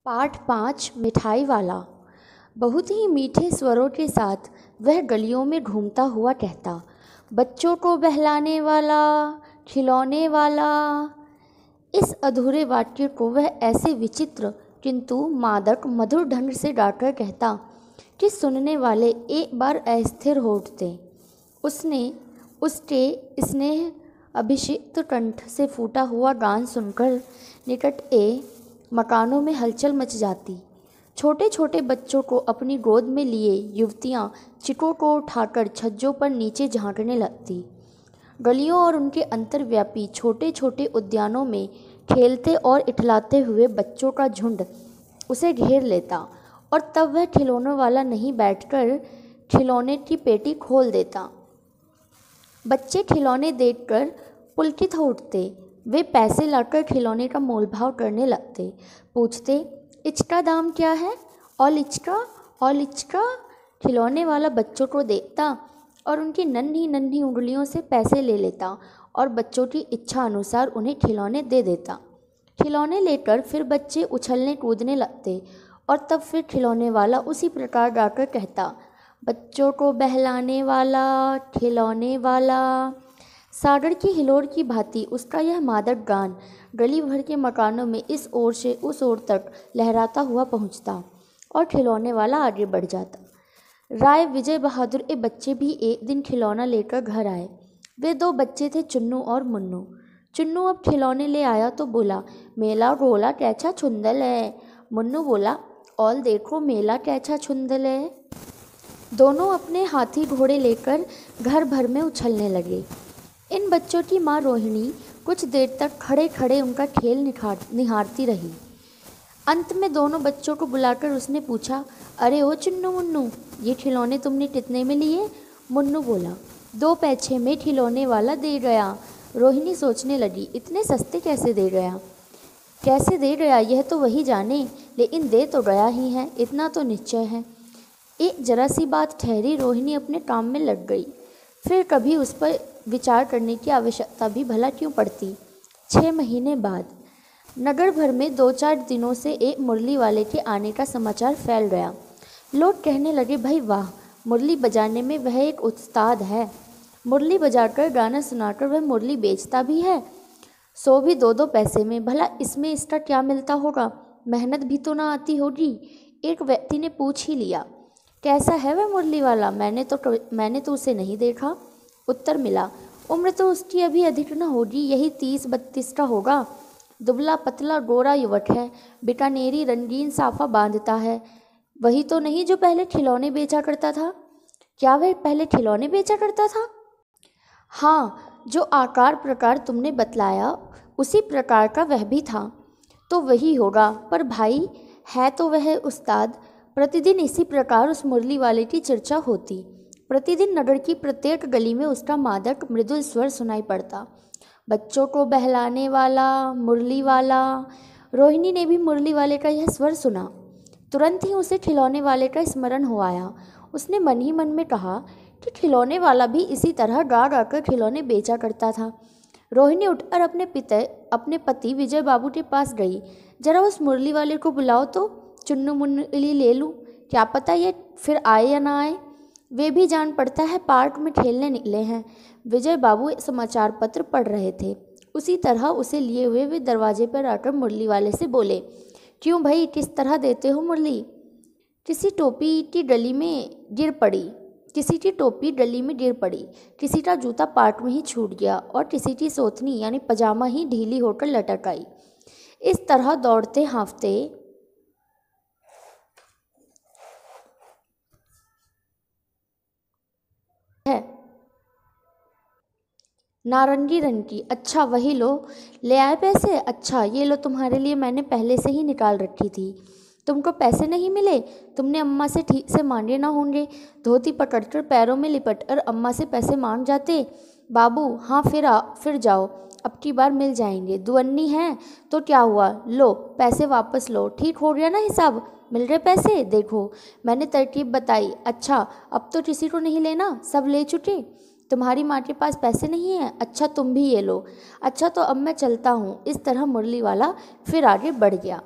पाठ 5 मिठाई वाला। बहुत ही मीठे स्वरों के साथ वह गलियों में घूमता हुआ कहता, बच्चों को बहलाने वाला, खिलौने वाला। इस अधूरे वाक्य को वह ऐसे विचित्र किंतु मादक मधुर ढंग से गाकर कहता कि सुनने वाले एक बार अस्थिर हो उठते। उसके स्नेह अभिषिक्त कंठ से फूटा हुआ गान सुनकर निकट मकानों में हलचल मच जाती। छोटे छोटे बच्चों को अपनी गोद में लिए युवतियां चिकों को उठाकर छज्जों पर नीचे झांकने लगती। गलियों और उनके अंतर्व्यापी छोटे छोटे उद्यानों में खेलते और इठलाते हुए बच्चों का झुंड उसे घेर लेता और तब वह खिलौनों वाला नहीं बैठकर खिलौने की पेटी खोल देता। बच्चे खिलौने देखकर पुलकित हो उठते। वे पैसे लाकर खिलौने का मोलभाव करने लगते। पूछते, इसका दाम क्या है? और इसका? खिलौने वाला बच्चों को देखता और उनकी नन्ही नन्ही उंगलियों से पैसे ले लेता और बच्चों की इच्छा अनुसार उन्हें खिलौने दे देता। खिलौने लेकर फिर बच्चे उछलने कूदने लगते और तब फिर खिलौने वाला उसी प्रकार गाकर कहता, बच्चों को बहलाने वाला, खिलौने वाला। सागर की हिलोर की भांति उसका यह मादक गान गली भर के मकानों में इस ओर से उस ओर तक लहराता हुआ पहुंचता और खिलौने वाला आगे बढ़ जाता। राय विजय बहादुर के बच्चे भी एक दिन खिलौना लेकर घर आए। वे दो बच्चे थे, चुन्नू और मुन्नू। चुन्नू अब खिलौने ले आया तो बोला, मेला गोला कैसा छुंदल है। मुन्नू बोला, और देखो मेला कैसा छुंदल है। दोनों अपने हाथी घोड़े लेकर घर भर में उछलने लगे। इन बच्चों की माँ रोहिणी कुछ देर तक खड़े खड़े उनका खेल निहारती रही। अंत में दोनों बच्चों को बुलाकर उसने पूछा, अरे ओ चुन्नू मुन्नू, ये खिलौने तुमने कितने में लिए? मुन्नू बोला, 2 पैसे में खिलौने वाला दे गया। रोहिणी सोचने लगी, इतने सस्ते कैसे दे गया यह तो वही जाने, लेकिन दे तो गया ही है, इतना तो निश्चय है। एक जरा सी बात ठहरी, रोहिणी अपने काम में लग गई। फिर कभी उस पर विचार करने की आवश्यकता भी भला क्यों पड़ती। 6 महीने बाद नगर भर में 2-4 दिनों से एक मुरली वाले के आने का समाचार फैल गया। लोग कहने लगे, भाई वाह, मुरली बजाने में वह एक उस्ताद है। मुरली बजाकर गाना सुनाकर वह मुरली बेचता भी है, सो भी 2-2 पैसे में। भला इसमें इसका क्या मिलता होगा? मेहनत भी तो ना आती होगी। एक व्यक्ति ने पूछ ही लिया, कैसा है वह मुरली वाला? मैंने तो उसे नहीं देखा। उत्तर मिला, उम्र तो उसकी अभी अधिक न होगी, यही 30-32 का होगा। दुबला पतला गोरा युवक है, बीकानेरी रंगीन साफा बांधता है। वही तो नहीं जो पहले खिलौने बेचा करता था? क्या वह पहले खिलौने बेचा करता था? हाँ, जो आकार प्रकार तुमने बतलाया उसी प्रकार का वह भी था। तो वही होगा, पर भाई है तो वह उस्ताद। प्रतिदिन इसी प्रकार उस मुरली वाले की चर्चा होती। प्रतिदिन नगर की प्रत्येक गली में उसका मादक मृदुल स्वर सुनाई पड़ता, बच्चों को बहलाने वाला, मुरली वाला। रोहिणी ने भी मुरली वाले का यह स्वर सुना। तुरंत ही उसे खिलौने वाले का स्मरण हो आया। उसने मन ही मन में कहा कि खिलौने वाला भी इसी तरह गा गा कर खिलौने बेचा करता था। रोहिणी उठकर अपने पति विजय बाबू के पास गई। जरा उस मुरली वाले को बुलाओ तो चुन्नू मुन्नू के लिए ले लूँ, क्या पता ये फिर आए या ना आए। वे भी जान पड़ता है पार्क में खेलने निकले हैं। विजय बाबू समाचार पत्र पढ़ रहे थे। उसी तरह उसे लिए हुए वे दरवाजे पर आकर मुरली वाले से बोले, क्यों भाई, किस तरह देते हो मुरली? किसी की टोपी गली में गिर पड़ी, किसी का जूता पार्क में ही छूट गया और किसी की सोथनी यानी पजामा ही ढीली होकर लटक आई। इस तरह दौड़ते हाँफते है। नारंगी रंग की, अच्छा वही लो। ले आए पैसे? अच्छा ये लो, तुम्हारे लिए मैंने पहले से ही निकाल रखी थी। तुमको पैसे नहीं मिले? तुमने अम्मा से ठीक से मांगे ना होंगे। धोती पकड़कर पैरों में लिपटकर अम्मा से पैसे मांग जाते। बाबू, हाँ फिर जाओ, अब की बार मिल जाएंगे। दुअन्नी है तो क्या हुआ, लो पैसे वापस लो। ठीक हो गया ना हिसाब? मिल रहे पैसे? देखो मैंने तरकीब बताई। अच्छा अब तो किसी को नहीं लेना, सब ले चुके। तुम्हारी माँ के पास पैसे नहीं हैं? अच्छा तुम भी ये लो। अच्छा तो अब मैं चलता हूँ। इस तरह मुरली वाला फिर आगे बढ़ गया।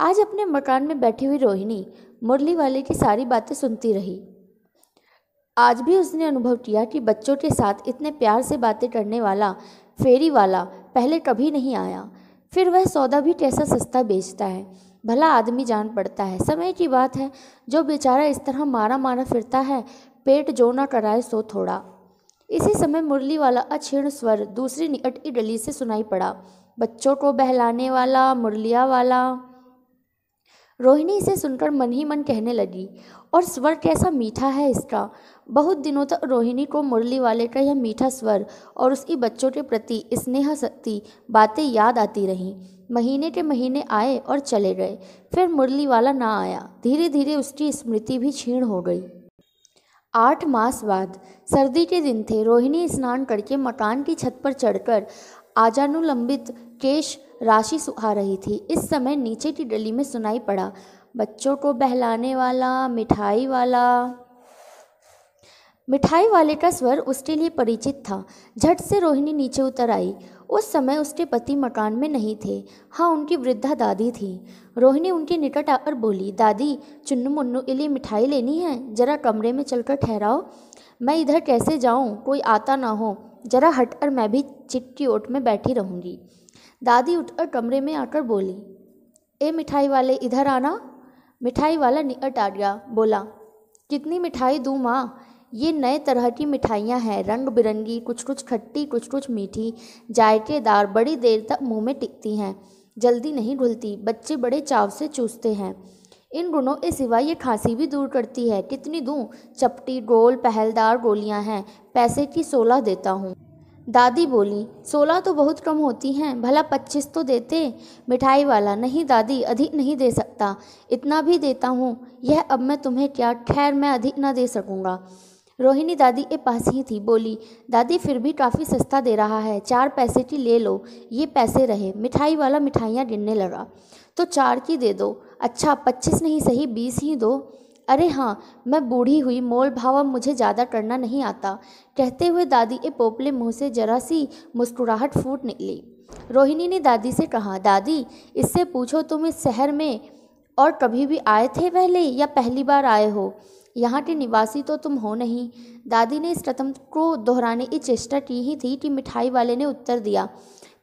आज अपने मकान में बैठी हुई रोहिणी मुरली वाले की सारी बातें सुनती रही। आज भी उसने अनुभव किया कि बच्चों के साथ इतने प्यार से बातें करने वाला फेरी वाला पहले कभी नहीं आया। फिर वह सौदा भी कैसा सस्ता बेचता है, भला आदमी जान पड़ता है। समय की बात है, जो बेचारा इस तरह मारा मारा फिरता है, पेट जो ना कराए सो थोड़ा। इसी समय मुरली वाला अक्षीण स्वर दूसरी निकट की गली से सुनाई पड़ा, बच्चों को बहलाने वाला मुरलिया वाला। रोहिणी इसे सुनकर मन ही मन कहने लगी, और स्वर कैसा मीठा है इसका। बहुत दिनों तक रोहिणी को मुरली वाले का यह मीठा स्वर और उसकी बच्चों के प्रति स्नेहशक्ति बातें याद आती रहीं। महीने के महीने आए और चले गए, फिर मुरली वाला ना आया। धीरे धीरे उसकी स्मृति भी क्षीण हो गई। 8 मास बाद सर्दी के दिन थे। रोहिणी स्नान करके मकान की छत पर चढ़कर आजानुलंबित केश राशि सुहा रही थी। इस समय नीचे की गली में सुनाई पड़ा, बच्चों को बहलाने वाला मिठाई वाला। मिठाई वाले का स्वर उसके लिए परिचित था। झट से रोहिणी नीचे उतर आई। उस समय उसके पति मकान में नहीं थे। हाँ, उनकी वृद्धा दादी थी। रोहिणी उनके निकट आकर बोली, दादी, चुन्नू मुन्नू के लिए मिठाई लेनी है, जरा कमरे में चलकर ठहराओ। मैं इधर कैसे जाऊँ, कोई आता ना हो, जरा हटकर मैं भी चिट की ओट में बैठी रहूँगी। दादी उठकर कमरे में आकर बोली, ए मिठाई वाले, इधर आना। मिठाई वाला निकट आ गया, बोला, कितनी मिठाई दूँ माँ? ये नए तरह की मिठाइयाँ हैं, रंग बिरंगी, कुछ कुछ खट्टी, कुछ कुछ मीठी, जायकेदार, बड़ी देर तक मुंह में टिकती हैं, जल्दी नहीं घुलती, बच्चे बड़े चाव से चूसते हैं। इन गुणों के सिवा ये खांसी भी दूर करती है। कितनी दूँ? चपटी, गोल, पहलदार गोलियाँ हैं, पैसे की 16 देता हूँ। दादी बोली, 16 तो बहुत कम होती हैं, भला 25 तो देते। मिठाई वाला, नहीं दादी, अधिक नहीं दे सकता, इतना भी देता हूँ। यह अब मैं तुम्हें क्या, खैर मैं अधिक ना दे सकूँगा। रोहिणी दादी के पास ही थी, बोली, दादी फिर भी काफ़ी सस्ता दे रहा है, 4 पैसे की ले लो, ये पैसे रहे। मिठाई वाला मिठाइयाँ गिनने लगा, तो 4 की दे दो। अच्छा, 25 नहीं सही 20 ही दो। अरे हाँ, मैं बूढ़ी हुई, मोल भाव अब मुझे ज़्यादा करना नहीं आता। कहते हुए दादी के पोपले मुंह से जरा सी मुस्कुराहट फूट निकली। रोहिणी ने दादी से कहा, दादी, इससे पूछो तुम इस शहर में और कभी भी आए थे पहले, या पहली बार आए हो? यहाँ के निवासी तो तुम हो नहीं। दादी ने इस कथन को दोहराने की चेष्टा की ही थी कि मिठाई वाले ने उत्तर दिया,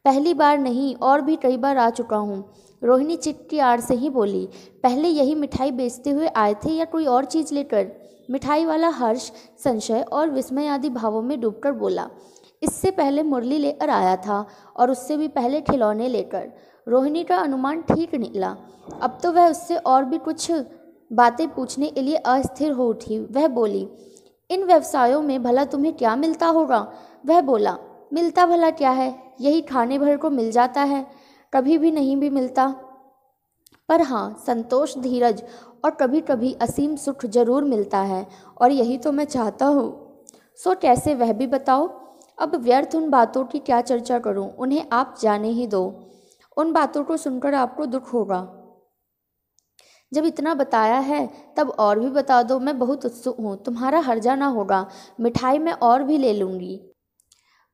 पहली बार नहीं, और भी कई बार आ चुका हूँ। रोहिणी चिट की आड़ से ही बोली, पहले यही मिठाई बेचते हुए आए थे या कोई और चीज़ लेकर? मिठाई वाला हर्ष, संशय और विस्मय आदि भावों में डूबकर बोला, इससे पहले मुरली लेकर आया था, और उससे भी पहले खिलौने लेकर। रोहिणी का अनुमान ठीक निकला। अब तो वह उससे और भी कुछ बातें पूछने के लिए अस्थिर हो उठी। वह बोली, इन व्यवसायों में भला तुम्हें क्या मिलता होगा? वह बोला, मिलता भला क्या है, यही खाने भर को मिल जाता है, कभी भी नहीं भी मिलता। पर हाँ, संतोष, धीरज और कभी कभी असीम सुख जरूर मिलता है, और यही तो मैं चाहता हूँ। सो कैसे, वह भी बताओ। अब व्यर्थ उन बातों की क्या चर्चा करूँ, उन्हें आप जाने ही दो। उन बातों को सुनकर आपको दुख होगा। जब इतना बताया है तब और भी बता दो, मैं बहुत उत्सुक हूँ, तुम्हारा हर्जा ना होगा, मिठाई मैं और भी ले लूँगी।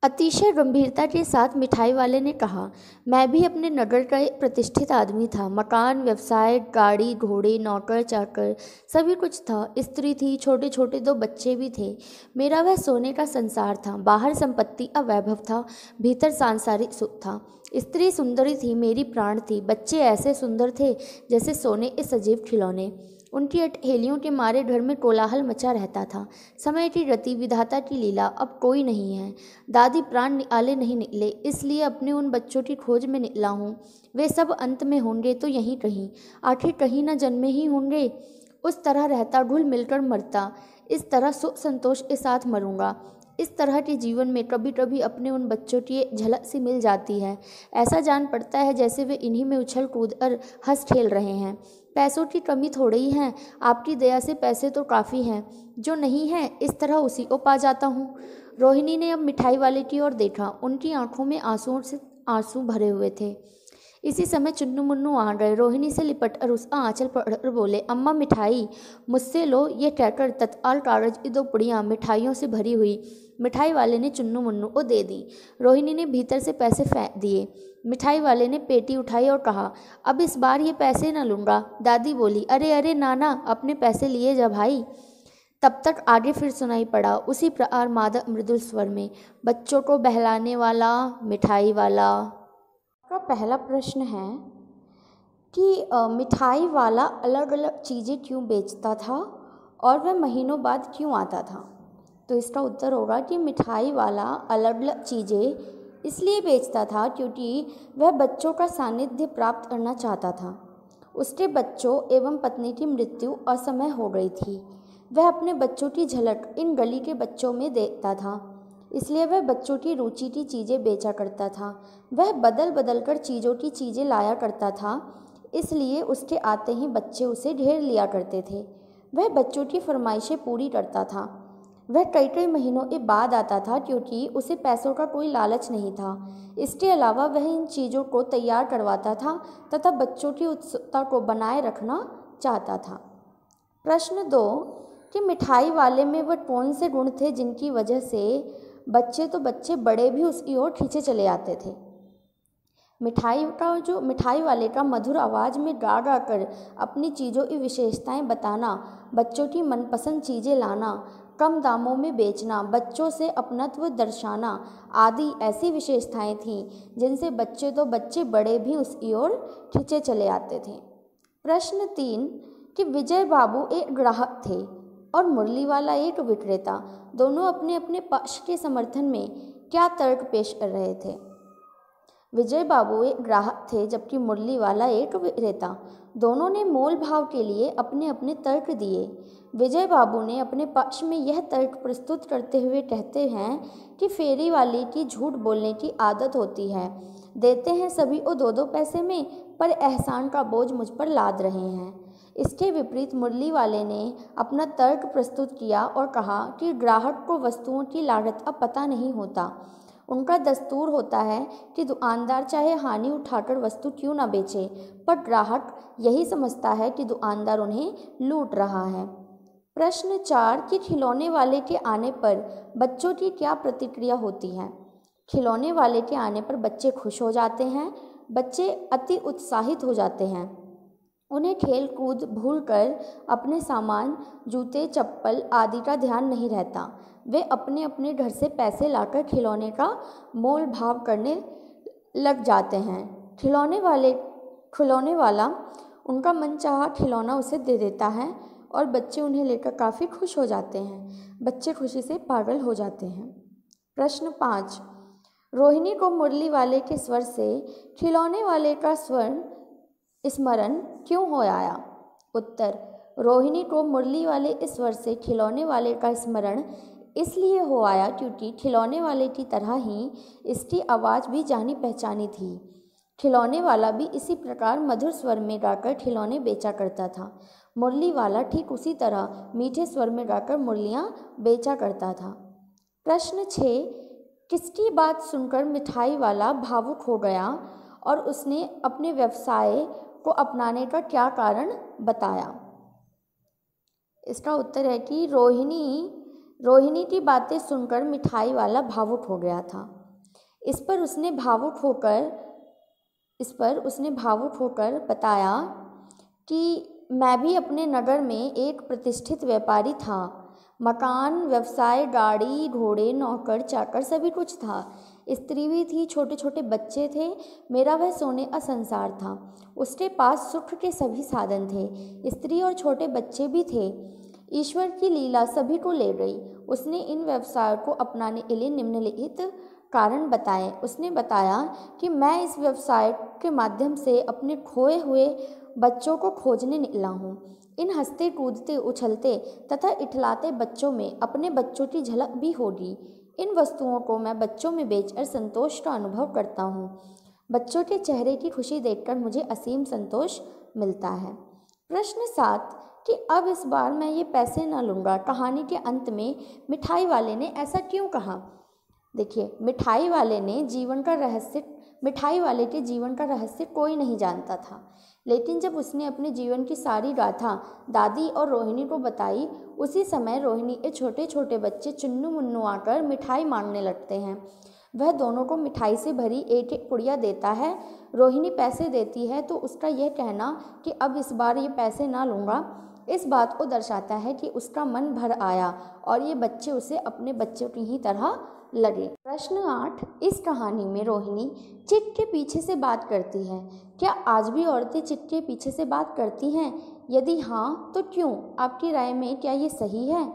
अतिशय गंभीरता के साथ मिठाई वाले ने कहा, मैं भी अपने नगर का एक प्रतिष्ठित आदमी था। मकान, व्यवसाय, गाड़ी, घोड़े, नौकर चाकर सभी कुछ था। स्त्री थी, छोटे छोटे 2 बच्चे भी थे। मेरा वह सोने का संसार था। बाहर संपत्ति का वैभव था, भीतर सांसारिक सुख था। स्त्री सुंदरी थी, मेरी प्राण थी। बच्चे ऐसे सुंदर थे जैसे सोने के सजीव खिलौने। उनकी अटहेलियों के मारे घर में कोलाहल मचा रहता था। समय की गति, विधाता की लीला, अब कोई नहीं है। दादी प्राण निकाले नहीं निकले, इसलिए अपने उन बच्चों की खोज में निकला हूँ। वे सब अंत में होंगे तो यहीं कहीं, आखिर कहीं न जन्मे ही होंगे। उस तरह रहता, घुल मिलकर मरता, इस तरह सुख संतोष के साथ मरूंगा। इस तरह के जीवन में कभी कभी अपने उन बच्चों की एक झलक सी मिल जाती है। ऐसा जान पड़ता है जैसे वे इन्हीं में उछल कूद कर हंस खेल रहे हैं। पैसों की कमी थोड़ी ही है, आपकी दया से पैसे तो काफ़ी हैं, जो नहीं है इस तरह उसी को पा जाता हूँ। रोहिणी ने अब मिठाई वाले की ओर देखा। उनकी आंखों में आंसुओं से आंसू भरे हुए थे। इसी समय चुन्नू मुन्नू आ गए। रोहिणी से लिपट कर उसका आंचल पकड़कर बोले, अम्मा मिठाई मुझसे लो। ये कहकर तत्काल कागज की 2 पुड़ियाँ मिठाइयों से भरी हुई मिठाई वाले ने चुन्नू मुन्नू को दे दी। रोहिणी ने भीतर से पैसे फेंक दिए। मिठाई वाले ने पेटी उठाई और कहा, अब इस बार ये पैसे न लूँगा। दादी बोली, अरे अरे नाना, अपने पैसे लिए जा भाई। तब तक आगे फिर सुनाई पड़ा उसी प्रकार मादक मृदुल स्वर में, बच्चों को बहलाने वाला मिठाई वाला। का पहला प्रश्न है कि मिठाई वाला अलग अलग चीज़ें क्यों बेचता था और वह महीनों बाद क्यों आता था। तो इसका उत्तर होगा कि मिठाई वाला अलग अलग चीज़ें इसलिए बेचता था क्योंकि वह बच्चों का सानिध्य प्राप्त करना चाहता था। उसके बच्चों एवं पत्नी की मृत्यु असमय हो गई थी। वह अपने बच्चों की झलक इन गली के बच्चों में देखता था, इसलिए वह बच्चों की रुचि की चीज़ें बेचा करता था। वह बदल बदल कर चीज़ों की चीज़ें लाया करता था, इसलिए उसके आते ही बच्चे उसे घेर लिया करते थे। वह बच्चों की फरमाइशें पूरी करता था। वह कई कई महीनों के बाद आता था क्योंकि उसे पैसों का कोई लालच नहीं था। इसके अलावा वह इन चीज़ों को तैयार करवाता था तथा बच्चों की उत्सुकता को बनाए रखना चाहता था। प्रश्न 2 कि मिठाई वाले में वह कौन से गुण थे जिनकी वजह से बच्चे तो बच्चे बड़े भी उसकी ओर खींचे चले आते थे। मिठाई वाले का मधुर आवाज़ में गा गा कर अपनी चीज़ों की विशेषताएं बताना, बच्चों की मनपसंद चीज़ें लाना, कम दामों में बेचना, बच्चों से अपनत्व दर्शाना आदि ऐसी विशेषताएं थीं जिनसे बच्चे तो बच्चे बड़े भी उसकी ओर खींचे चले आते थे। प्रश्न 3 कि विजय बाबू एक ग्राहक थे और मुरली वाला एक विक्रेता, दोनों अपने अपने पक्ष के समर्थन में क्या तर्क पेश कर रहे थे। विजय बाबू एक ग्राहक थे जबकि मुरली वाला एक विक्रेता। दोनों ने मोल भाव के लिए अपने अपने तर्क दिए। विजय बाबू ने अपने पक्ष में यह तर्क प्रस्तुत करते हुए कहते हैं कि फेरी वाले की झूठ बोलने की आदत होती है। देते हैं सभी को 2-2 पैसे में, पर एहसान का बोझ मुझ पर लाद रहे हैं। इसके विपरीत मुरली वाले ने अपना तर्क प्रस्तुत किया और कहा कि ग्राहक को वस्तुओं की लागत का पता नहीं होता। उनका दस्तूर होता है कि दुकानदार चाहे हानि उठाकर वस्तु क्यों ना बेचे, पर ग्राहक यही समझता है कि दुकानदार उन्हें लूट रहा है। प्रश्न 4 कि खिलौने वाले के आने पर बच्चों की क्या प्रतिक्रिया होती है। खिलौने वाले के आने पर बच्चे खुश हो जाते हैं। बच्चे अति उत्साहित हो जाते हैं। उन्हें खेल कूद भूलकर अपने सामान, जूते, चप्पल आदि का ध्यान नहीं रहता। वे अपने अपने घर से पैसे लाकर खिलौने का मोल भाव करने लग जाते हैं। खिलौने वाला उनका मनचाहा खिलौना उसे दे देता है और बच्चे उन्हें लेकर काफ़ी खुश हो जाते हैं। बच्चे खुशी से पागल हो जाते हैं। प्रश्न 5 रोहिणी को मुरली वाले के स्वर से खिलौने वाले का स्मरण क्यों हो आया। उत्तर, रोहिणी को मुरली वाले इस स्वर से खिलौने वाले का स्मरण इसलिए हो आया क्योंकि खिलौने वाले की तरह ही इसकी आवाज़ भी जानी पहचानी थी। खिलौने वाला भी इसी प्रकार मधुर स्वर में गाकर खिलौने बेचा करता था। मुरली वाला ठीक उसी तरह मीठे स्वर में गाकर मुरलियाँ बेचा करता था। प्रश्न 6 किसकी बात सुनकर मिठाई वाला भावुक हो गया और उसने अपने व्यवसाय को अपनाने का क्या कारण बताया। इसका उत्तर है कि रोहिणी की बातें सुनकर मिठाई वाला भावुक हो गया था। इस पर उसने भावुक होकर बताया कि मैं भी अपने नगर में एक प्रतिष्ठित व्यापारी था। मकान, व्यवसाय, गाड़ी, घोड़े, नौकर चाकर सभी कुछ था। स्त्री भी थी, छोटे छोटे बच्चे थे। मेरा वह सोने का संसार था। उसके पास सुख के सभी साधन थे। स्त्री और छोटे बच्चे भी थे। ईश्वर की लीला सभी को ले गई। उसने इन व्यवसाय को अपनाने के लिए निम्नलिखित कारण बताए। उसने बताया कि मैं इस व्यवसाय के माध्यम से अपने खोए हुए बच्चों को खोजने निकला हूँ। इन हंसते कूदते उछलते तथा इठलाते बच्चों में अपने बच्चों की झलक भी होगी। इन वस्तुओं को मैं बच्चों में बेचकर संतोष का अनुभव करता हूँ। बच्चों के चेहरे की खुशी देखकर मुझे असीम संतोष मिलता है। प्रश्न 7 कि अब इस बार मैं ये पैसे न लूँगा। कहानी के अंत में मिठाई वाले ने ऐसा क्यों कहा। देखिए, मिठाई वाले ने जीवन का रहस्य मिठाई वाले के जीवन का रहस्य कोई नहीं जानता था, लेकिन जब उसने अपने जीवन की सारी गाथा दादी और रोहिणी को बताई, उसी समय रोहिणी के छोटे छोटे बच्चे चुन्नू मुन्नू आकर मिठाई मांगने लगते हैं। वह दोनों को मिठाई से भरी एक एक पुड़िया देता है। रोहिणी पैसे देती है तो उसका यह कहना कि अब इस बार ये पैसे ना लूँगा, इस बात को दर्शाता है कि उसका मन भर आया और ये बच्चे उसे अपने बच्चों की ही तरह लगे। प्रश्न 8, इस कहानी में रोहिणी चिट के पीछे से बात करती है। क्या आज भी औरतें चिट के पीछे से बात करती हैं? यदि हाँ तो क्यों? आपकी राय में क्या ये सही है?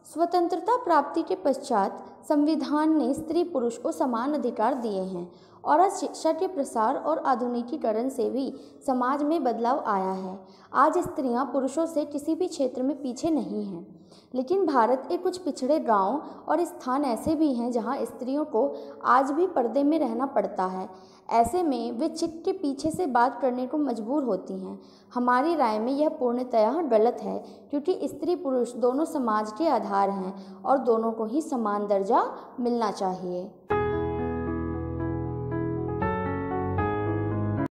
स्वतंत्रता प्राप्ति के पश्चात संविधान ने स्त्री पुरुष को समान अधिकार दिए हैं और आज शिक्षा के प्रसार और आधुनिकीकरण से भी समाज में बदलाव आया है। आज स्त्रियां पुरुषों से किसी भी क्षेत्र में पीछे नहीं हैं, लेकिन भारत के कुछ पिछड़े गांव और स्थान ऐसे भी हैं जहां स्त्रियों को आज भी पर्दे में रहना पड़ता है। ऐसे में वे चिट के पीछे से बात करने को मजबूर होती हैं। हमारी राय में यह पूर्णतः गलत है, क्योंकि स्त्री पुरुष दोनों समाज के आधार हैं और दोनों को ही समान दर्जा मिलना चाहिए।